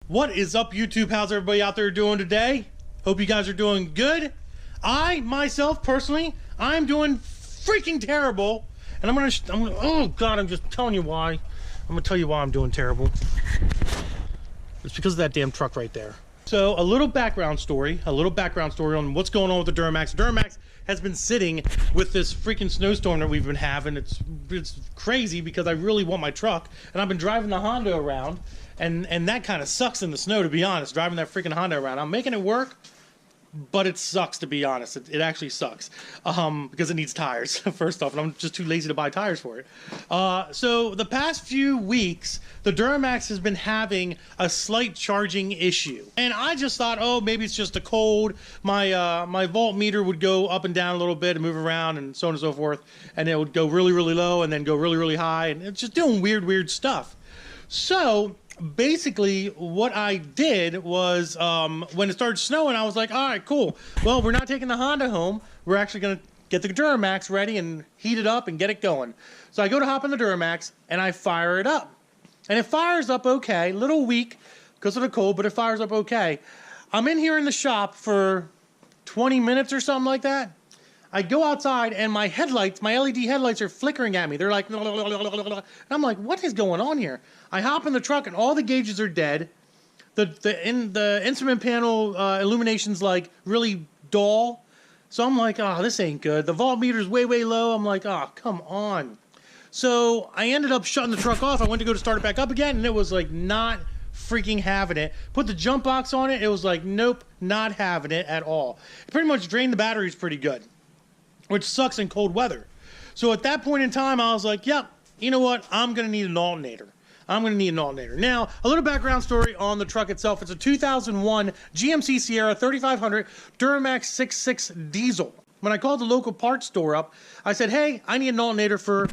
What is up, YouTube? How's everybody out there doing today? Hope you guys are doing good. I, myself, personally, I'm doing freaking terrible. And oh God, I'm just telling you why. I'm gonna tell you why I'm doing terrible. It's because of that damn truck right there. So a little background story on what's going on with the Duramax. Duramax has been sitting with this freaking snowstorm that we've been having. It's crazy because I really want my truck, and I've been driving the Honda around, and that kind of sucks in the snow, to be honest, driving that freaking Honda around. I'm making it work, but it sucks, to be honest. It actually sucks because it needs tires, first off, and I'm just too lazy to buy tires for it. So the past few weeks, the Duramax has been having a slight charging issue. And I just thought, oh, maybe it's just a cold. My voltmeter would go up and down a little bit and move around and so on and so forth. And it would go really, really low and then go really, really high. And it's just doing weird stuff. So basically what I did was when it started snowing, I was like, all right, cool. Well, we're not taking the Honda home. We're actually going to get the Duramax ready and heat it up and get it going. So I go to hop in the Duramax and I fire it up. And it fires up okay, little weak because of the cold, but it fires up okay. I'm in here in the shop for 20 minutes or something like that. I go outside and my headlights, my LED headlights are flickering at me. They're like, and I'm like, what is going on here? I hop in the truck and all the gauges are dead. The instrument panel illumination's like really dull. So I'm like, oh, this ain't good. The voltmeter's way low. I'm like, oh, come on. So I ended up shutting the truck off. I went to go to start it back up again, and it was like not freaking having it. Put the jump box on it. It was like, nope, not having it at all. It pretty much drained the batteries pretty good, which sucks in cold weather. So at that point in time, I was like, yep, you know what? I'm going to need an alternator. Now, a little background story on the truck itself. It's a 2001 GMC Sierra 3500 Duramax 6.6 diesel. When I called the local parts store up, I said, hey, I need an alternator for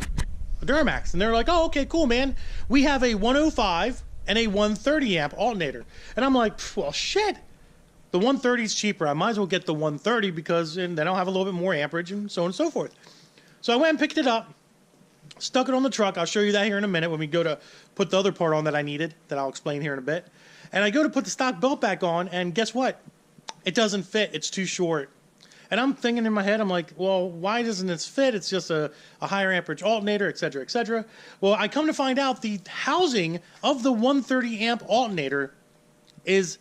a Duramax. And they're like, oh, okay, cool, man. We have a 105 and a 130 amp alternator. And I'm like, well, shit. The 130 is cheaper. I might as well get the 130 because then I'll have a little bit more amperage and so on and so forth. So I went and picked it up, stuck it on the truck. I'll show you that here in a minute when we go to put the other part on that I needed, that I'll explain here in a bit. And I go to put the stock belt back on, and guess what? It doesn't fit. It's too short. And I'm thinking in my head, I'm like, well, why doesn't this fit? It's just a higher amperage alternator, et cetera, et cetera. Well, I come to find out the housing of the 130 amp alternator is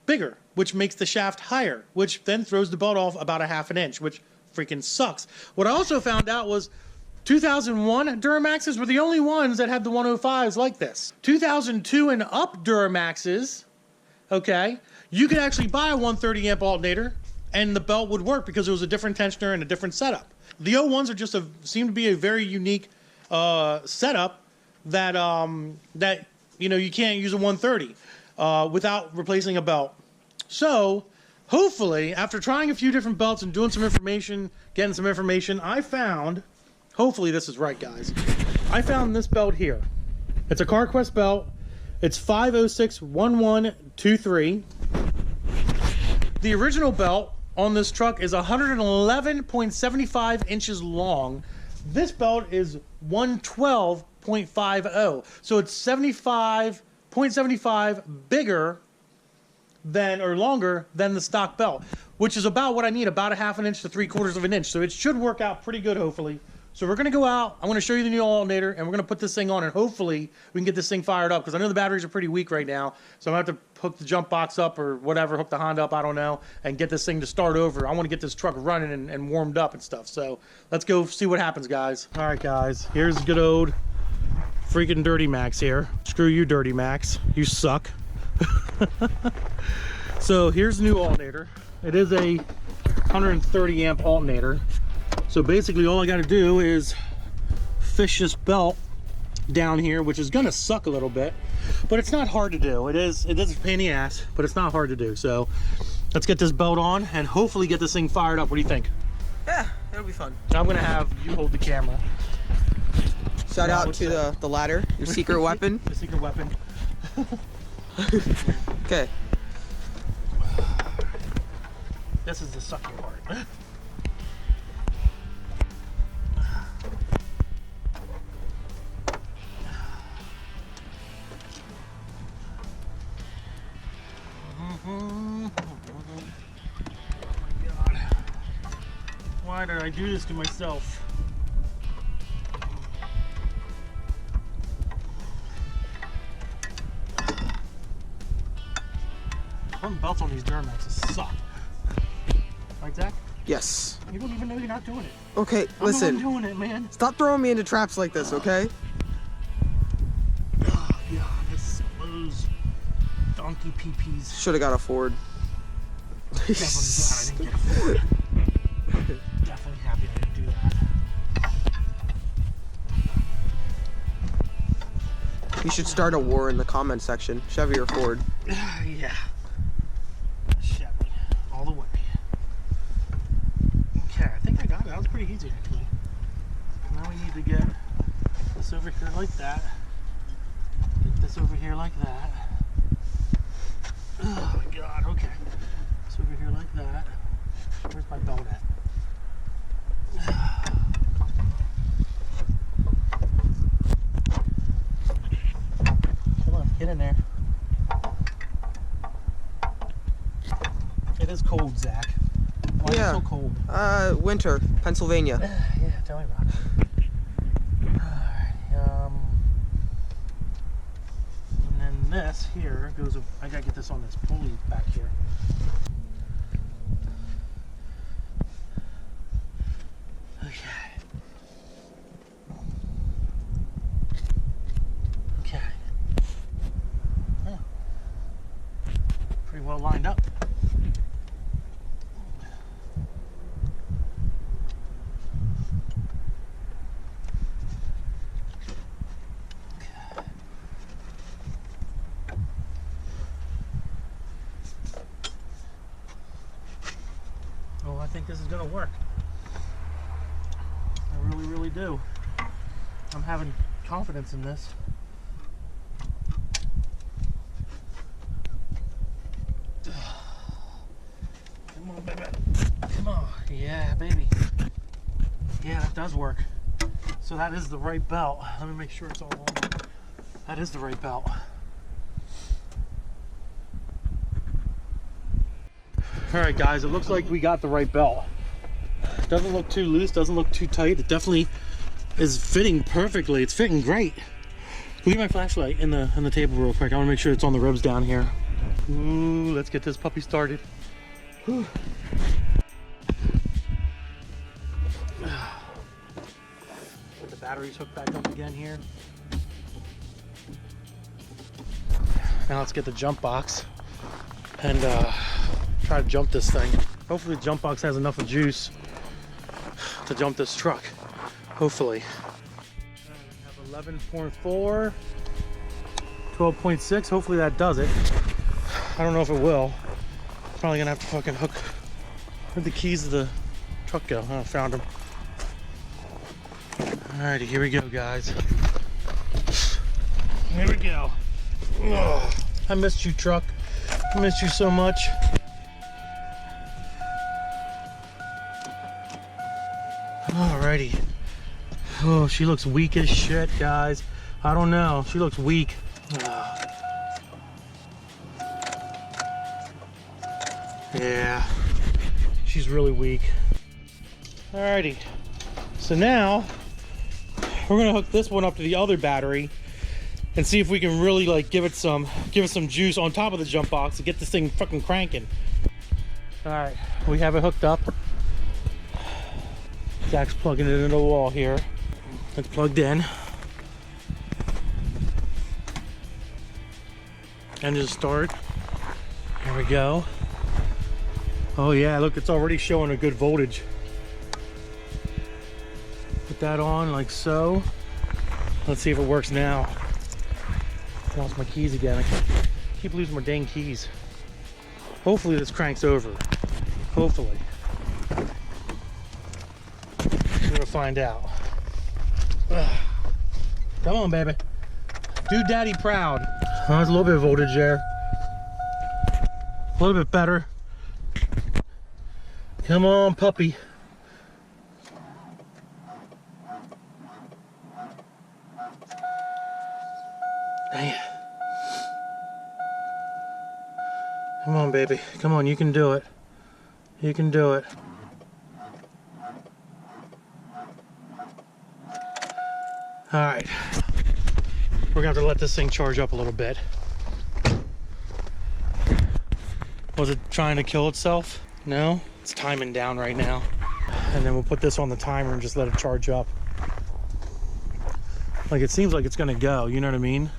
bigger, which makes the shaft higher, which then throws the belt off about a ½ an inch, which freaking sucks. What I also found out was 2001 Duramaxes were the only ones that had the 105s like this. 2002 and up Duramaxes, okay, you could actually buy a 130 amp alternator and the belt would work because it was a different tensioner and a different setup. The 01s are just seem to be a very unique setup that that you can't use a 130 without replacing a belt. So hopefully, after trying a few different belts and doing some information, getting some information, I found, hopefully this is right, guys. I found this belt here. It's a CarQuest belt. It's 5061123. The original belt on this truck is 111.75 inches long. This belt is 112.50. So it's 75.75 bigger than, or longer than, the stock belt, which is about what I need, about a ½ an inch to 3/4 of an inch. So it should work out pretty good, hopefully. So we're going to go out. I'm going to show you the new alternator, and we're going to put this thing on, and hopefully we can get this thing fired up, because I know the batteries are pretty weak right now. So I'm going to have to hook the jump box up or whatever, hook the Honda up, I don't know, and get this thing to start over. I want to get this truck running and warmed up and stuff. So let's go see what happens, guys. All right, guys. Here's good old freaking Dirty Max here. Screw you, Dirty Max. You suck. So here's the new alternator. It is a 130 amp alternator. So basically all I got to do is fish this belt down here, which is going to suck a little bit, but it's not hard to do. It is a pain in the ass, but it's not hard to do. So let's get this belt on and hopefully get this thing fired up. What do you think? Yeah, it'll be fun. I'm going to have you hold the camera. Shout out to the ladder, your secret weapon. The secret weapon. Okay. This is the sucky part. Oh my God. Why did I do this to myself? One belts on these Duramaxes suck. Right, Zach? Yes. You don't even know you're not doing it. Okay, I'm listen. the one doing it, man. Stop throwing me into traps like this, okay? Oh, God, this those donkey PPs. Should have got a Ford. Definitely glad I didn't get a Ford. Definitely happy I didn't do that. You should start a war in the comment section. Chevy or Ford? Yeah. Chevy. All the way. Okay, I think I got it. That was pretty easy, actually. Now we need to get this over here like that. Get this over here like that. Oh my God, okay. This over here like that. Where's my belt at? Come on, get in there. It is cold, Zach. Why is it so cold? Winter, Pennsylvania. Yeah, tell me about it. Alright, and then this here goes, I gotta get this on this pulley back here. Okay. Okay. Yeah. Pretty well lined up. Oh, I think this is gonna work. I really, really do. I'm having confidence in this. Come on, baby. Come on. Yeah, baby. Yeah, that does work. So that is the right belt. Let me make sure it's all on. That is the right belt. Alright guys, it looks like we got the right belt. Doesn't look too loose, doesn't look too tight. It definitely is fitting perfectly. It's fitting great. Look at my flashlight in the table real quick. I want to make sure it's on the ribs down here. Ooh, let's get this puppy started. Whew. Get the batteries hooked back up again here. Now let's get the jump box and try to jump this thing. Hopefully the jump box has enough of juice to jump this truck. Hopefully. We have 11.4, 12.6. Hopefully that does it. I don't know if it will. Probably gonna have to fucking hook. Where'd the keys of the truck go? Oh, I found them. Alrighty, here we go, guys. Here we go. Ugh. I missed you, truck. I missed you so much. Alrighty. Oh, she looks weak as shit, guys. I don't know. She looks weak. Yeah. She's really weak. Alrighty. So now we're gonna hook this one up to the other battery and see if we can really like give it some juice on top of the jump box to get this thing fucking cranking. Alright, we have it hooked up. Zach's plugging it into the wall here. It's plugged in. Engine start. Here we go. Oh yeah, look, it's already showing a good voltage. Put that on like so. Let's see if it works now. I lost my keys again. I keep losing my dang keys. Hopefully this cranks over. Hopefully. We're gonna find out. Ugh. Come on, baby. Do daddy proud. Oh, there's a little bit of voltage there. A little bit better. Come on, puppy. Dang it. Come on, baby. Come on, you can do it. You can do it. Alright. We're going to have to let this thing charge up a little bit. Was it trying to kill itself? No? It's timing down right now. And then we'll put this on the timer and just let it charge up. Like, it seems like it's going to go, you know what I mean?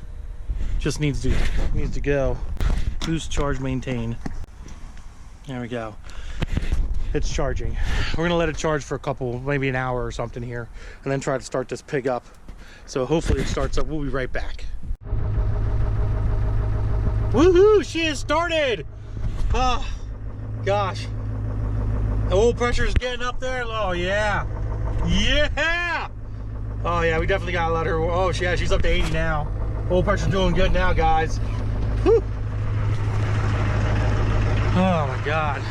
Just needs to go. Boost, charge, maintain. There we go. It's charging. We're gonna let it charge for a couple, maybe an hour or something here, and then try to start this pig up. So hopefully it starts up. We'll be right back. Woohoo! She has started! Oh, gosh. The oil pressure is getting up there. Oh, yeah. Yeah! Oh, yeah, we definitely gotta let her. Oh, yeah, she's up to 80 now. Oil pressure's doing good now, guys. Whew. Oh my God.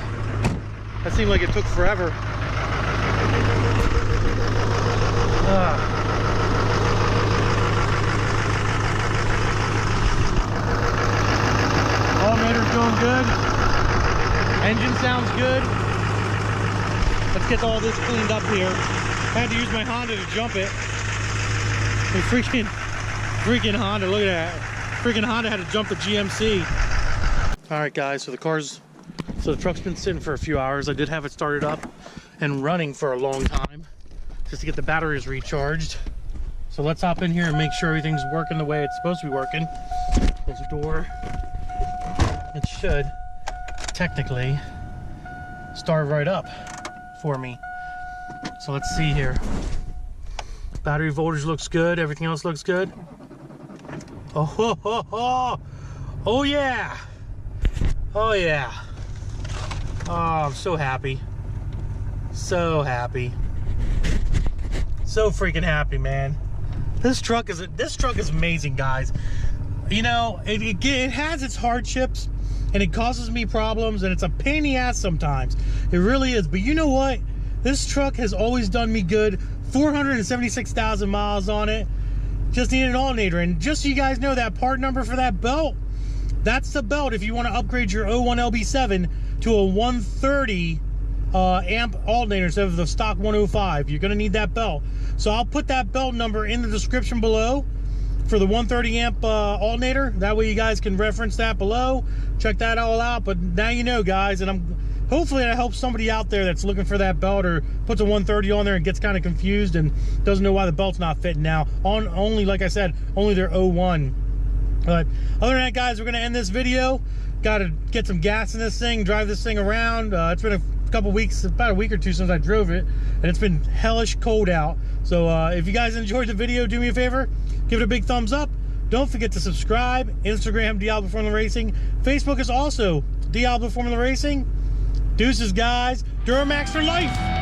That seemed like it took forever. Alternator's doing good. Engine sounds good. Let's get all this cleaned up here. I had to use my Honda to jump it. The freaking Honda, look at that. Freaking Honda had to jump the GMC. All right, guys, so the truck's been sitting for a few hours. I did have it started up and running for a long time just to get the batteries recharged. So let's hop in here and make sure everything's working the way it's supposed to be working. Close the door. It should technically start right up for me. So let's see here. Battery voltage looks good. Everything else looks good. Oh, ho, ho, ho. Oh yeah. Oh yeah. Oh, I'm so happy. So happy. So freaking happy, man. This truck is amazing, guys. You know, it has its hardships and it causes me problems and it's a pain in the ass sometimes. It really is. But you know what? This truck has always done me good. 476,000 miles on it. Just need an alternator. And just so you guys know, that part number for that belt, that's the belt if you want to upgrade your 01 LB7 to a 130 amp alternator instead of the stock 105. You're going to need that belt. So I'll put that belt number in the description below for the 130 amp alternator. That way you guys can reference that below. Check that all out. But now you know, guys, and hopefully that helps somebody out there that's looking for that belt or puts a 130 on there and gets kind of confused and doesn't know why the belt's not fitting now. Only, like I said, only their 01. But other than that, guys, we're going to end this video. Got to get some gas in this thing, drive this thing around. It's been a couple weeks, about a week or two since I drove it, and it's been hellish cold out. So if you guys enjoyed the video, do me a favor, give it a big thumbs up. Don't forget to subscribe. Instagram, Diablo Formula Racing. Facebook is also Diablo Formula Racing. Deuces, guys. Duramax for life.